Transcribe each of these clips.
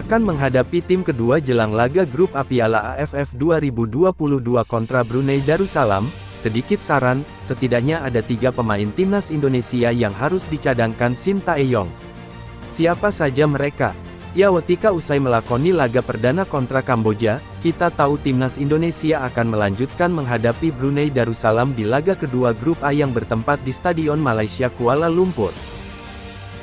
akan menghadapi tim kedua jelang laga grup A Piala AFF 2022 kontra Brunei Darussalam. Sedikit saran, setidaknya ada 3 pemain timnas Indonesia yang harus dicadangkan Shin Tae-yong. Siapa saja mereka? Ya, ketika usai melakoni laga perdana kontra Kamboja, kita tahu timnas Indonesia akan melanjutkan menghadapi Brunei Darussalam di laga kedua grup A yang bertempat di Stadion Malaysia Kuala Lumpur.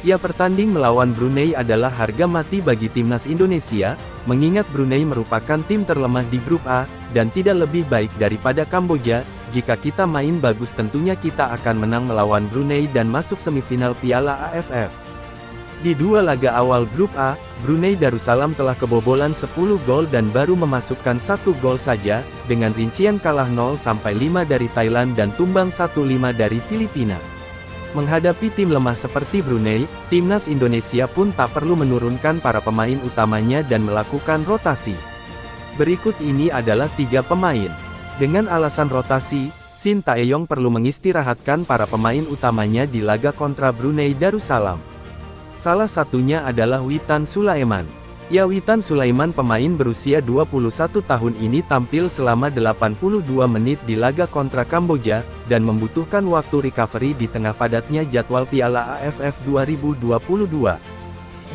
Ya, pertanding melawan Brunei adalah harga mati bagi timnas Indonesia, mengingat Brunei merupakan tim terlemah di grup A, dan tidak lebih baik daripada Kamboja. Jika kita main bagus tentunya kita akan menang melawan Brunei dan masuk semifinal Piala AFF. Di 2 laga awal grup A, Brunei Darussalam telah kebobolan 10 gol dan baru memasukkan 1 gol saja, dengan rincian kalah 0-5 dari Thailand dan tumbang 1-5 dari Filipina. Menghadapi tim lemah seperti Brunei, timnas Indonesia pun tak perlu menurunkan para pemain utamanya dan melakukan rotasi. Berikut ini adalah 3 pemain. Dengan alasan rotasi, Shin Tae-yong perlu mengistirahatkan para pemain utamanya di laga kontra Brunei Darussalam. Salah satunya adalah Witan Sulaiman. Ya, Witan Sulaiman pemain berusia 21 tahun ini tampil selama 82 menit di laga kontra Kamboja, dan membutuhkan waktu recovery di tengah padatnya jadwal Piala AFF 2022.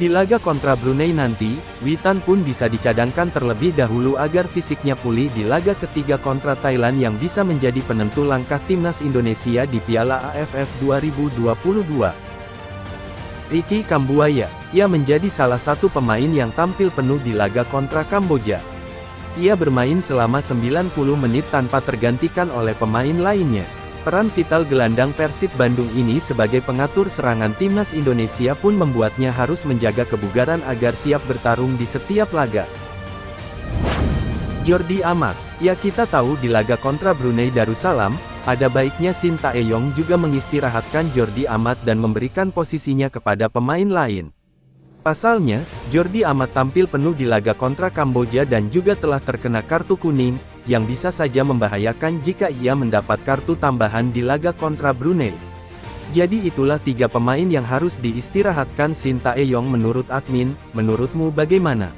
Di laga kontra Brunei nanti, Witan pun bisa dicadangkan terlebih dahulu agar fisiknya pulih di laga ketiga kontra Thailand yang bisa menjadi penentu langkah timnas Indonesia di Piala AFF 2022. Ricky Kambuaya, ia menjadi salah satu pemain yang tampil penuh di laga kontra Kamboja. Ia bermain selama 90 menit tanpa tergantikan oleh pemain lainnya. Peran vital gelandang Persib Bandung ini sebagai pengatur serangan timnas Indonesia pun membuatnya harus menjaga kebugaran agar siap bertarung di setiap laga. Jordi Amat, ya kita tahu di laga kontra Brunei Darussalam, ada baiknya Shin Tae-yong juga mengistirahatkan Jordi Amat dan memberikan posisinya kepada pemain lain. Pasalnya, Jordi Amat tampil penuh di laga kontra Kamboja dan juga telah terkena kartu kuning, yang bisa saja membahayakan jika ia mendapat kartu tambahan di laga kontra Brunei. Jadi itulah 3 pemain yang harus diistirahatkan Shin Tae-yong menurut admin. Menurutmu bagaimana?